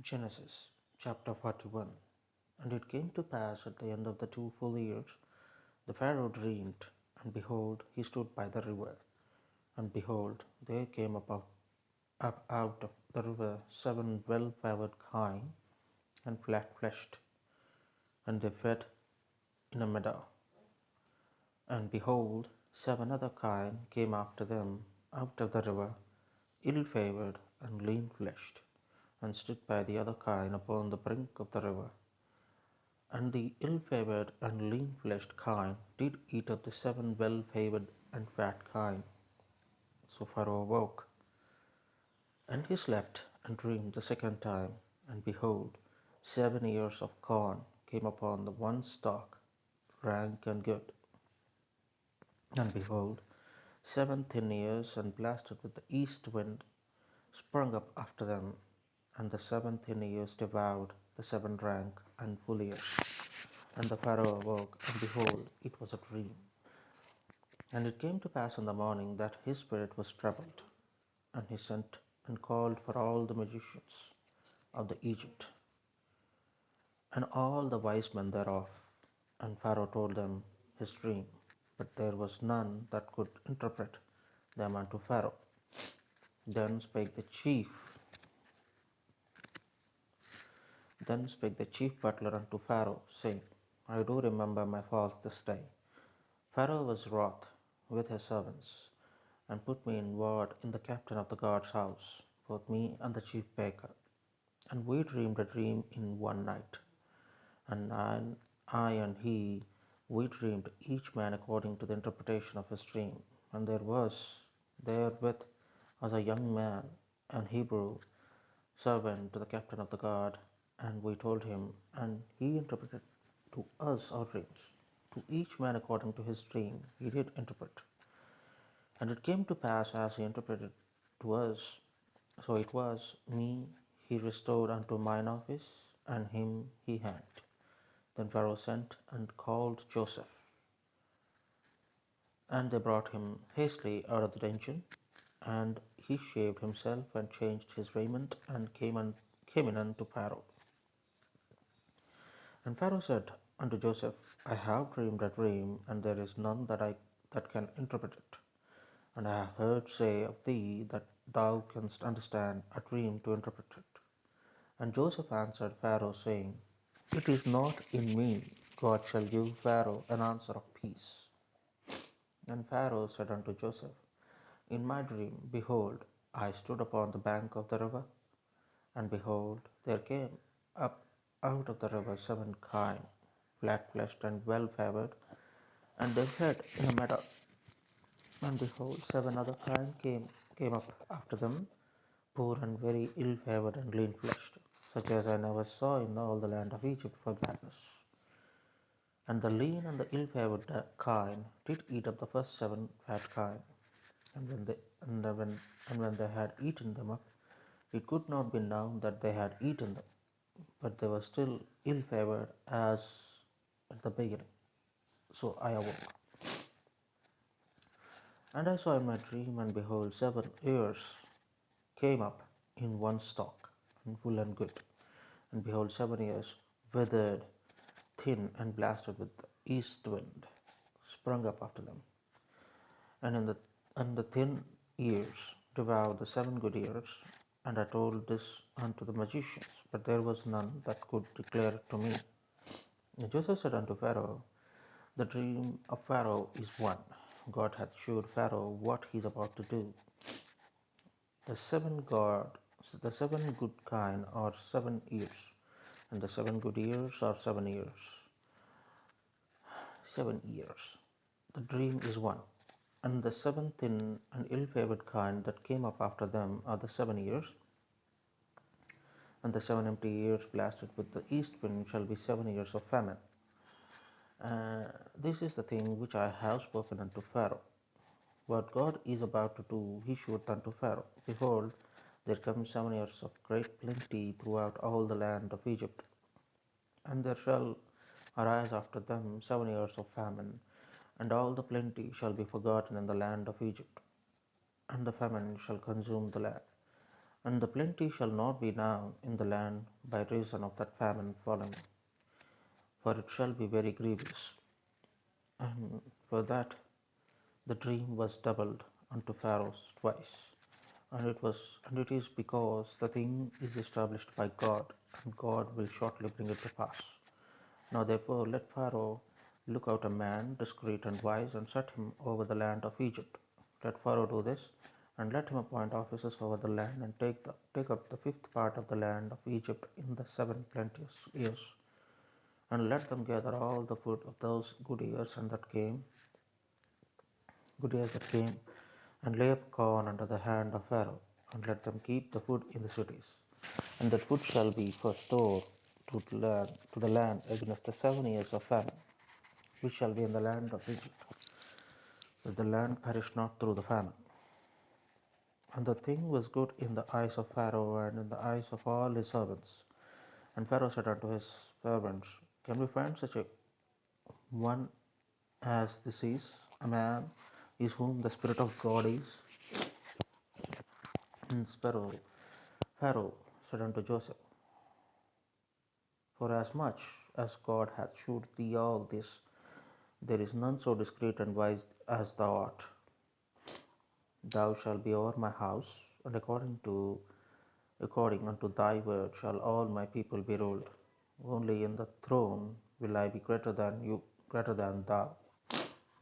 Genesis chapter 41. And it came to pass at the end of the 2 full years, the Pharaoh dreamed, and behold, he stood by the river. And behold, there came up out of the river 7 well-favored kine, and flat-fleshed, and they fed in a meadow. And behold, 7 other kine came after them out of the river, ill-favored and lean-fleshed, and stood by the other kine upon the brink of the river. And the ill-favored and lean-fleshed kine did eat up the 7 well-favored and fat kine. So Pharaoh awoke, and he slept and dreamed the second time, and behold, 7 ears of corn came upon the one stalk, rank and good. And behold, 7 thin ears and blasted with the east wind sprung up after them, and the 7 thin ears devoured the 7 rank and full ears. And the Pharaoh awoke, and behold, it was a dream. And it came to pass in the morning that his spirit was troubled, and he sent and called for all the magicians of the Egypt, and all the wise men thereof. And Pharaoh told them his dream, but there was none that could interpret them unto Pharaoh. Then spake the chief butler unto Pharaoh, saying, I do remember my faults this day. Pharaoh was wroth with his servants, and put me in ward in the captain of the guard's house, both me and the chief baker. And we dreamed a dream in one night. And I and he, we dreamed each man according to the interpretation of his dream. And there was therewith as a young man, an Hebrew, servant to the captain of the guard, and we told him, and he interpreted to us our dreams. To each man according to his dream he did interpret. And it came to pass as he interpreted to us, so it was me he restored unto mine office, and him he hanged. Then Pharaoh sent and called Joseph, and they brought him hastily out of the dungeon, and he shaved himself and changed his raiment, and came in unto Pharaoh. And Pharaoh said unto Joseph, I have dreamed a dream, and there is none that can interpret it. And I have heard say of thee that thou canst understand a dream to interpret it. And Joseph answered Pharaoh, saying, It is not in me. God shall give Pharaoh an answer of peace. And Pharaoh said unto Joseph, In my dream, behold, I stood upon the bank of the river, and behold, there came up out of the river 7 kine, flat-fleshed and well-favored, and they fed in a meadow. And behold, 7 other kine came up after them, poor and very ill-favored and lean-fleshed, such as I never saw in all the land of Egypt for gladness. And the lean and the ill-favored kine did eat up the first 7 fat kine, and when they had eaten them up, it could not be known that they had eaten them, but they were still ill-favored as at the beginning. So I awoke, and I saw in my dream, and behold, 7 ears came up in one stalk, and full and good. And behold, 7 ears, withered, thin, and blasted with the east wind, sprung up after them. And the thin ears devoured the 7 good ears. And I told this unto the magicians, but there was none that could declare it to me. And Joseph said unto Pharaoh, The dream of Pharaoh is one. God hath shewed Pharaoh what he is about to do. The 7 good kine are 7 ears, and the 7 good ears are 7 ears. 7 years. The dream is one. And the 7 thin and ill-favored kine that came up after them are the 7 years, and the 7 empty years blasted with the east wind shall be 7 years of famine. This is the thing which I have spoken unto Pharaoh. What God is about to do, he sheweth unto Pharaoh. Behold, there come 7 years of great plenty throughout all the land of Egypt, and there shall arise after them 7 years of famine, and all the plenty shall be forgotten in the land of Egypt, and the famine shall consume the land. And the plenty shall not be now in the land by reason of that famine following, for it shall be very grievous. And for that the dream was doubled unto Pharaoh twice. And it is because the thing is established by God, and God will shortly bring it to pass. Now therefore let Pharaoh look out a man discreet and wise, and set him over the land of Egypt. Let Pharaoh do this, and let him appoint officers over the land, and take up the fifth part of the land of Egypt in the 7 plenteous years, and let them gather all the food of those good years that came, and lay up corn under the hand of Pharaoh, and let them keep the food in the cities. And that food shall be for store to the land against the 7 years of famine, which shall be in the land of Egypt, that the land perish not through the famine. And the thing was good in the eyes of Pharaoh and in the eyes of all his servants. And Pharaoh said unto his servants, Can we find such a one as this is, a man is whom the Spirit of God is? And Pharaoh said unto Joseph, For as much as God hath shewed thee all this, there is none so discreet and wise as thou art. Thou shalt be over my house, and according unto thy word shall all my people be ruled. Only in the throne will I be greater than thou.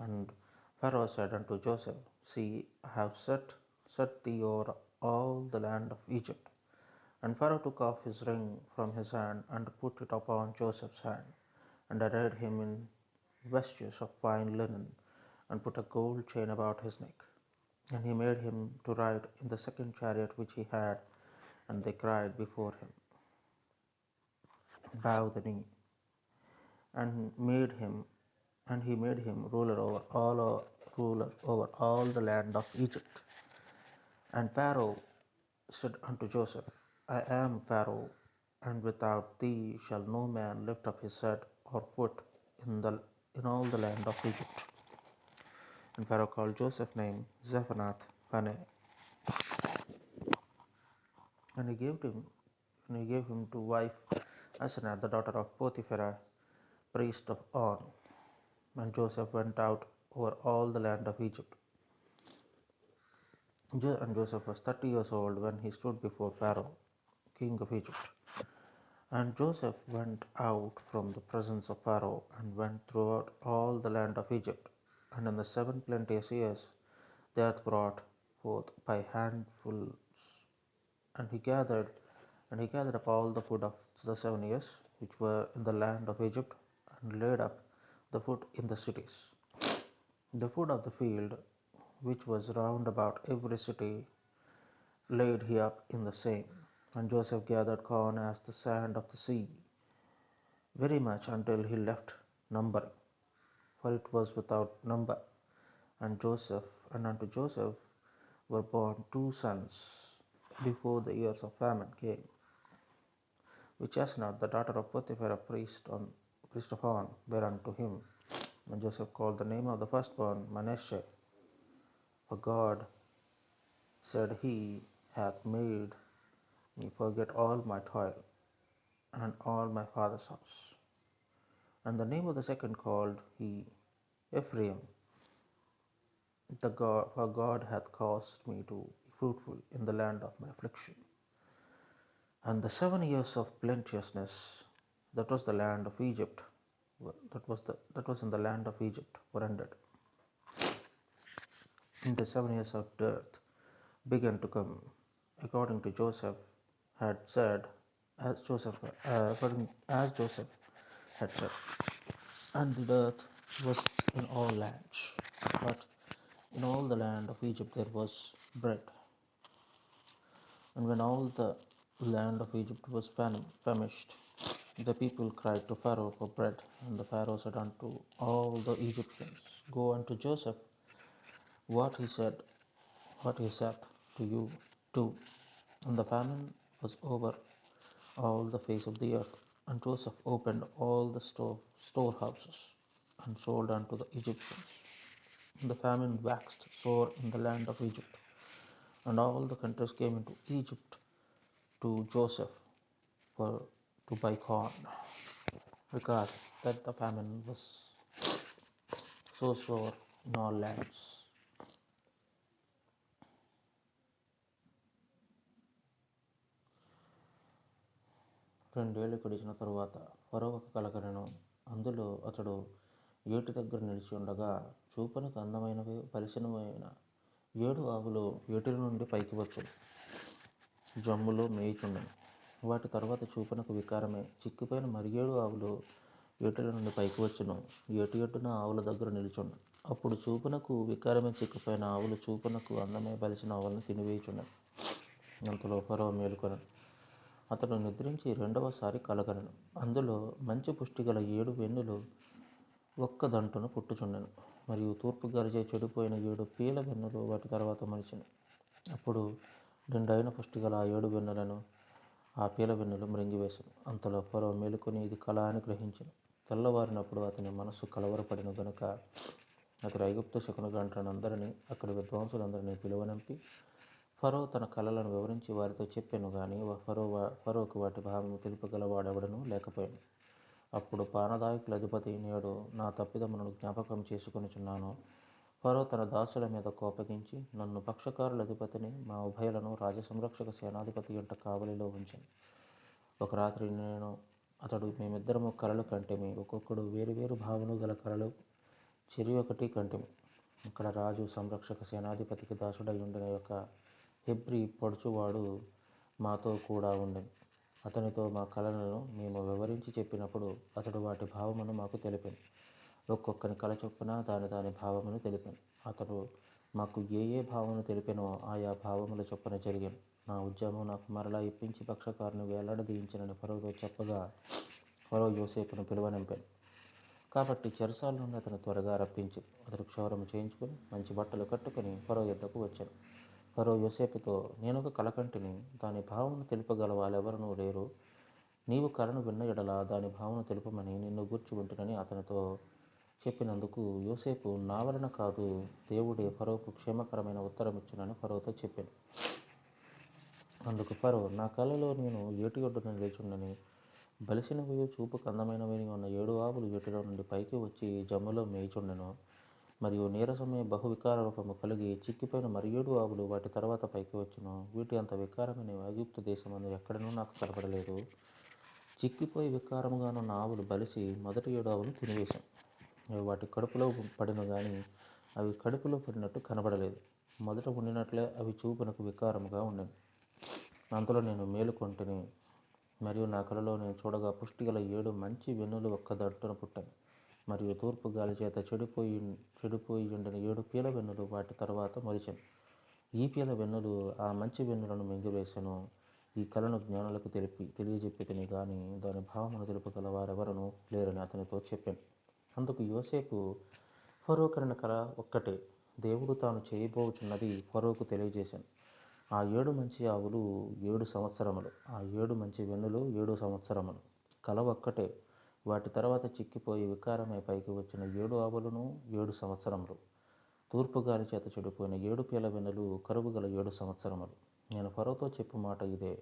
And Pharaoh said unto Joseph, See, I have set thee over all the land of Egypt. And Pharaoh took off his ring from his hand, and put it upon Joseph's hand, and arrayed him in vestures of fine linen, and put a gold chain about his neck. And he made him to ride in the second chariot which he had, and they cried before him, Bow the knee. And he made him ruler over all the land of Egypt. And Pharaoh said unto Joseph, I am Pharaoh, and without thee shall no man lift up his head or foot in all the land of Egypt. And Pharaoh called Joseph's name Zephanath Paneah, and he gave him to wife Asenath, the daughter of Potiphera, priest of On. And Joseph went out over all the land of Egypt. And Joseph was 30 years old when he stood before Pharaoh, king of Egypt. And Joseph went out from the presence of Pharaoh, and went throughout all the land of Egypt. And in the 7 plenteous years they hath brought forth by handfuls. And he gathered up all the food of the 7 years which were in the land of Egypt, and laid up the food in the cities. The food of the field, which was round about every city, laid he up in the same. And Joseph gathered corn as the sand of the sea, very much until he left numbering, for it was without number. And unto Joseph were born 2 sons before the years of famine came, which Asenath, the daughter of Potiphera, priest of On, bare unto him. And Joseph called the name of the firstborn Manasseh, for God, said, He hath made me forget all my toil and all my father's house. And the name of the second called he Ephraim, for God hath caused me to be fruitful in the land of my affliction. And the 7 years of plenteousness, that was the land of Egypt, that was in the land of Egypt, were ended. And the 7 years of dearth began to come, according to Joseph had said, as Joseph had said. And the dearth was in all lands, but in all the land of Egypt there was bread. And when all the land of Egypt was famished, the people cried to Pharaoh for bread. And the Pharaoh said unto all the Egyptians, Go unto Joseph, what he saith to you do. And the famine was over all the face of the earth. And Joseph opened all the storehouses, and sold unto the Egyptians. And the famine waxed sore in the land of Egypt, and all the countries came into Egypt to Joseph for to buy corn because that the famine was so sore in all lands. రెండేళ్లు గడిచిన తరువాత ఫరో ఒక కల కనెను. అందులో అతడు ఏటి దగ్గర నిలిచి ఉండగా చూపునకు అందమైనవి బలిసినమైన 7 ఆవులు ఏటిల నుండి పైకి వచ్చును, జమ్ములో మేయుచుండెను. వాటి తరువాత చూపునకు వికారమే చిక్కిపోయిన మరి 7 ఆవులు ఏటిల నుండి పైకి వచ్చును, ఏటి ఎట్టున ఆవుల దగ్గర నిలుచుండెను. అప్పుడు చూపునకు వికారమే చిక్కిపోయిన ఆవులు చూపునకు అందమే బలిసిన ఆవులను తినివేయుచుండెను. అంతలో ఫరో మేలుకొనెను. అతడు నిద్రించి రెండవసారి కలగనెను. అందులో మంచి పుష్టి గల 7 వెన్నులు ఒక్క దంటున పుట్టుచుండెను, మరియు తూర్పు గాలిచే చెడిపోయిన 7 పీల వెన్నులు వాటి తర్వాత మొలిచెను. అప్పుడు నిండైన పుష్టి గల ఆ 7 వెన్నులను ఆ పీల వెన్నులు మృంగివేసెను. అంతలో ఫరో మేలుకొని ఇది కల అని గ్రహించెను. తెల్లవారినప్పుడు అతని మనస్సు కలవరపడిన గనుక అతడు ఐగుప్తు శకునగంటలందరినీ అక్కడి విద్వాంసులందరినీ పిలువనంపి ఫరో తన కలలను వివరించి వారితో చెప్పెను. కానీ ఫరోకు వాటి భావము తెలుపగలవాడెవడనూ లేకపోయాను. అప్పుడు పానదాయకుల అధిపతి, నేడు నా తప్పిదములను జ్ఞాపకం చేసుకొనుచున్నాను. ఫరో తన దాసుల మీద కోపగించి నన్ను పక్షకారుల అధిపతిని మా ఉభయలను రాజసంరక్షక సేనాధిపతి ఎంట కావలిలో ఉంచెను. ఒక రాత్రి మేమిద్దరము కలలు కంటిమి. ఒక్కొక్కడు వేరు భావములు గల కలలు చెరి ఒకటి కంటిమి. అక్కడ రాజు సంరక్షక సేనాధిపతికి దాసుడై ఉండిన యొక్క హెబ్రీ పడుచువాడు మాతో కూడా ఉండెను. అతనితో మా కలలను మేము వివరించి చెప్పినప్పుడు అతడు వాటి భావమును మాకు తెలిపెను. ఒక్కొక్కని కల చొప్పున దాని భావమును తెలిపెను. అతడు మాకు ఏ భావమును తెలిపెనో ఆయా భావముల చొప్పున జరిగాను. నా ఉద్యమం నాకు మరలా ఇప్పించి పక్షకారుని వేలాడదీయించనని ఫరోతో చెప్పగా ఫరో యోసేపును పిలువనంపాను. కాబట్టి చెరసాల నుండి అతను త్వరగా రప్పించి అతడు క్షౌరము చేయించుకొని మంచి బట్టలు కట్టుకుని ఫరో యొద్దకు వచ్చాను. ఫరో యోసేపుతో, నేనొక కల కంటిని, దాని భావమును తెలుపగల వాళ్ళెవరనూ లేరు. నీవు కలను విన్న ఎడల దాని భావమును తెలుపమని నిన్ను గూర్చి ఉంటునని అతనితో చెప్పినందుకు యోసేపు, నా వలన కాదు, దేవుడే ఫరోకు క్షేమకరమైన ఉత్తరం ఇచ్చునని ఫరోతో చెప్పాను. అందుకు ఫరో, నా కలలో నేను ఏటి ఒడ్డున నిలిచుండని, బలిసినవి చూపుకు అందమైనవి ఉన్న 7 ఆవులు ఏటిలో నుండి పైకి వచ్చి జమ్ములో మేయుచుండెను, మరియు నీరసమే బహువికార రూపము కలిగి చిక్కిపోయిన మరి 7 ఆవులు వాటి తర్వాత పైకి వచ్చును. వీటి అంత వికారమైన ఐగుప్తు దేశమందు ఎక్కడనూ నాకు కనపడలేదు. చిక్కిపోయి వికారముగానున్న ఆవులు బలిసి మొదటి 7 ఆవులు తినివేశాను. అవి వాటి కడుపులో పడిన కానీ అవి కడుపులో పడినట్టు కనబడలేదు. మొదట ఉండినట్లే అవి చూపునకు వికారముగా ఉండెను. అంతలో నేను మేలుకొంటిని, మరియు నా కలలో నేను చూడగా పుష్టిగల 7 మంచి వెన్నులు ఒక్క దట్టున పుట్టాను, మరియు తూర్పు గాలి చేత చెడిపోయి ఉండిన 7 పీల వెన్నులు వాటి తర్వాత మొలిచెను. ఈ పీల వెన్నులు ఆ మంచి వెన్నులను మింగివేసెను. ఈ కలను జ్ఞానులకు తెలియజెప్పితిని గాని దాని భావమును తెలుపగల వారెవరనూ లేరని అతనితో చెప్పాను. అందుకు యోసేపు, ఫరో కనిన కల ఒక్కటే, దేవుడు తాను చేయబోచున్నది ఫరోకు తెలియజేశాను. ఆ 7 మంచి ఆవులు 7 సంవత్సరములు, ఆ 7 మంచి వెన్నులు 7 సంవత్సరములు. కల ఒక్కటే, వాటి తర్వాత చిక్కిపోయి వికారమై పైకి వచ్చిన 7 ఆవులను 7 సంవత్సరములు. తూర్పు గాలి చేత చెడిపోయిన 7 పీల వెన్నులు కరువు గల 7 సంవత్సరములు. నేను ఫరోతో చెప్పు మాట ఇదే,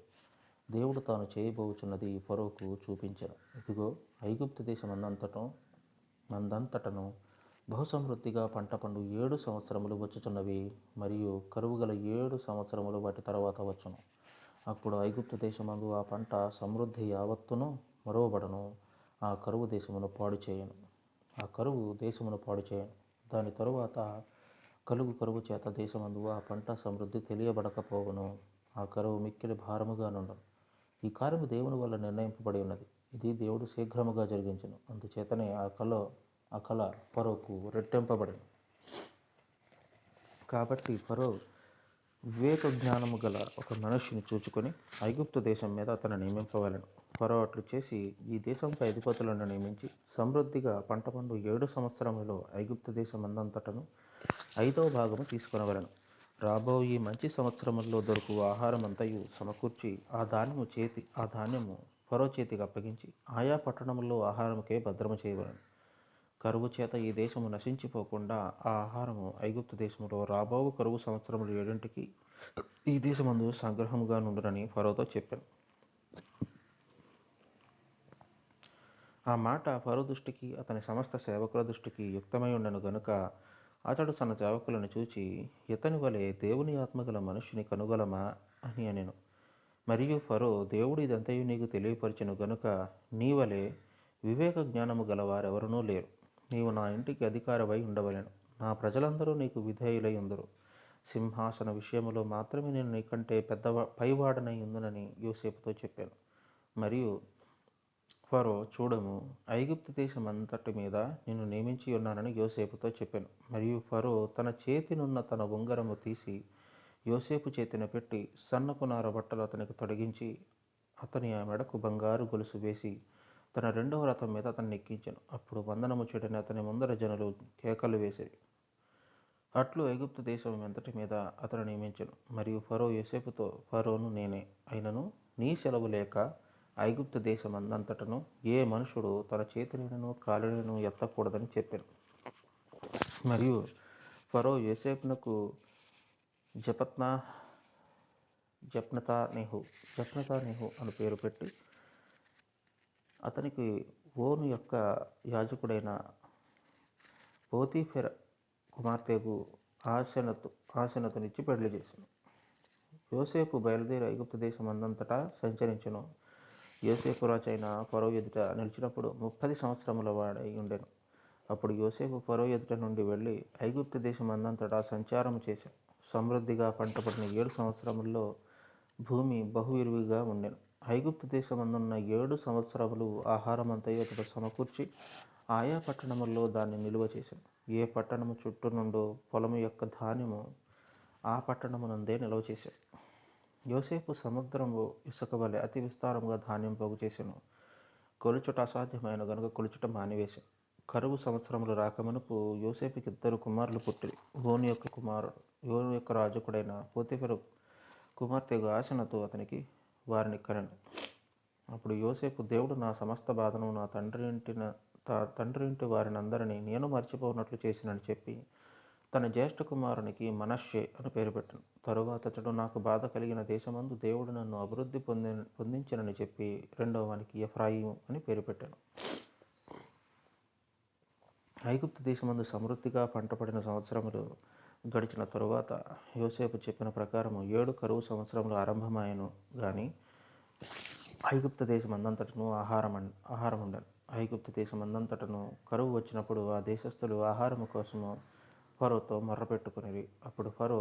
దేవుడు తాను చేయబోచున్నది ఫరోకు చూపించెను. ఇదిగో, ఐగుప్తు దేశమందంతటను బహుసమృద్ధిగా పంట పండు 7 సంవత్సరములు వచ్చుచున్నవి, మరియు కరువు గల 7 సంవత్సరములు వాటి తర్వాత వచ్చును. అప్పుడు ఐగుప్తు దేశమందు ఆ పంట సమృద్ధి యావత్తును మరువబడను. ఆ కరువు దేశమును పాడు చేయను. దాని తరువాత కరువు చేత దేశమందు ఆ పంట సమృద్ధి తెలియబడకపోవును. ఆ కరువు మిక్కిలి భారముగా నుండును. ఈ కార్యము దేవుని వల్ల నిర్ణయింపబడి ఉన్నది. ఇది దేవుడు శీఘ్రముగా జరిగించును. అందుచేతనే ఆ కల ఫరోకు రెట్టింపబడెను. కాబట్టి ఫరో వివేక జ్ఞానము గల ఒక మనుష్యుని చూచుకొని ఐగుప్తు దేశం మీద అతను నియమింపవలెను. ఫరో అట్లు చేసి ఈ దేశంపై అధిపతులను నియమించి సమృద్ధిగా పంట పండు 7 సంవత్సరములలో ఐగుప్తు దేశమందంతటను 5వ భాగము తీసుకొనవలెను. రాబోయి మంచి సంవత్సరములలో దొరకు ఆహారమంతయు సమకూర్చి ఆ ధాన్యము ఫరో చేతికి అప్పగించి ఆయా పట్టణములలో ఆహారముకే భద్రము చేయవలెను. కరువు చేత ఈ దేశము నశించిపోకుండా ఆ ఆహారము ఐగుప్తు దేశములో రాబోవు కరువు సంవత్సరములు 7 ఈ దేశమందు సంగ్రహముగా నుండునని ఫరోతో చెప్పాను. ఆ మాట ఫరో దృష్టికి అతని సమస్త సేవకుల దృష్టికి యుక్తమై ఉండను గనుక అతడు తన సేవకులను చూచి, ఇతని వలె దేవుని ఆత్మగల మనుష్యుని కనుగొలమా అని అనెను. మరియు ఫరో, దేవుడు ఇదంతయు నీకు తెలియపరచెను గనుక నీ వలె వివేక జ్ఞానము గలవారెవరనూ లేరు. నీవు నా ఇంటికి అధికారమై ఉండవలెను. నా ప్రజలందరూ నీకు విధేయులై ఉందరు. సింహాసన విషయములో మాత్రమే నేను నీకంటే పైవాడనై ఉందునని యోసేపుతో చెప్పాను. మరియు ఫరో, చూడము, ఐగుప్తు దేశమంతటి మీద నిన్ను నియమించి ఉన్నానని యోసేపుతో చెప్పాను. మరియు ఫరో తన చేతినున్న తన ఉంగరము తీసి యోసేపు చేతిన పెట్టి సన్నపు నార బట్టలు అతనికి తొడిగించి అతని ఆ మెడకు బంగారు గొలుసు వేసి తన రెండవ రథం మీద అతన్ని ఎక్కించాను. అప్పుడు వందనము చెడని అతని ముందర జనులు కేకలు వేసిరి. అట్లు ఐగుప్తు దేశం ఎంతటి మీద అతను నియమించను. మరియు ఫరో యోసేపుతో, ఫరోను నేనే అయినను నీ సెలవు లేక ఐగుప్తు దేశమందంతటను ఏ మనుషుడు తన చేతినైనను కాలినైనను ఎత్తకూడదని చెప్పాను. మరియు ఫరో యోసేపునకు జప్నతానేహు అని పేరు పెట్టి అతనికి ఓను యొక్క యాజకుడైన పోతీఫెర కుమార్తెకు ఆసెనతునిచ్చి పెళ్లి చేశాను. యోసేపు బయలుదేరి ఐగుప్తు దేశమందంతటా సంచరించెను. యోసేపు రాజైన ఫరో ఎదుట నిలిచినప్పుడు 30 సంవత్సరముల వాడై ఉండెను. అప్పుడు యోసేపు ఫరో ఎదుట నుండి వెళ్ళి ఐగుప్తు దేశమందంతటా సంచారం చేశాను. సమృద్ధిగా పంటపడిన 7 సంవత్సరముల్లో భూమి బహువిరివిగా ఉండెను. ఐగుప్తు దేశమందున్న 7 సంవత్సరములు ఆహారమంతయు అతడు సమకూర్చి ఆయా పట్టణముల్లో దాన్ని నిలువ చేశాను. ఏ పట్టణము చుట్టూ నుండో పొలము యొక్క ధాన్యము ఆ పట్టణమునందే నిల్వ చేశాను. యోసేపు సముద్రము ఇసుక వలె అతి విస్తారముగా ధాన్యం పోగు చేశాను. కొలుచుట అసాధ్యమైన గనుక కొలుచుట మానివేశాను. కరువు సంవత్సరములు రాకమునుపు యోసేపుకి 2 కుమారులు పుట్టిరి. ఓను యొక్క రాజకుడైన పోతీఫెరు కుమార్తెకు ఆసెనతు అతనికి వారిని కనెను. అప్పుడు యోసేపు, దేవుడు నా సమస్త బాధను నా తండ్రి ఇంటి వారినందరినీ నేను మర్చిపోనట్లు చేసినని చెప్పి తన జ్యేష్ఠ కుమారునికి మనష్షే అని పేరు పెట్టాను. తరువాత అతడు, నాకు బాధ కలిగిన దేశమందు దేవుడు నన్ను అభివృద్ధి పొందించనని చెప్పి రెండవ వానికి ఎఫ్రాయిము అని పేరు పెట్టాను. ఐగుప్తు దేశమందు సమృద్ధిగా పంటపడిన సంవత్సరములు గడిచిన తరువాత యోసేపు చెప్పిన ప్రకారము 7 కరువు సంవత్సరములు ఆరంభమాయను గాని ఐగుప్తు దేశమందంతటను ఆహారం ఉండను. ఐగుప్తు దేశమందంతటను కరువు వచ్చినప్పుడు ఆ దేశస్థులు ఆహారము కోసము ఫరోతో మొర్రపెట్టుకునిరి. అప్పుడు ఫరో,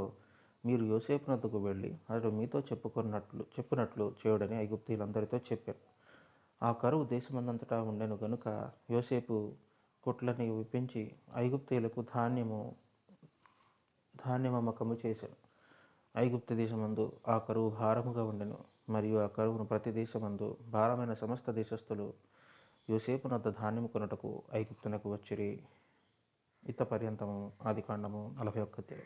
మీరు యోసేపునొద్దకు వెళ్ళి అతడు మీతో చెప్పినట్లు చేయుడని ఐగుప్తీయులందరితో చెప్పాను. ఆ కరువు దేశమందంతటా ఉండెను గనుక యోసేపు కొట్లని విప్పించి ఐగుప్తీయులకు ధాన్యమమ్మకము చేశాను. ఐగుప్తు దేశమందు ఆ కరువు భారముగా ఉండెను. మరియు ఆ కరువును ప్రతి దేశమందు భారమైన సమస్త దేశస్థులు యోసేపునొద్ద ధాన్యము కొనుటకు ఐగుప్తునకు వచ్చిరి. ఇత పర్యంతము ఆదికాండము 41.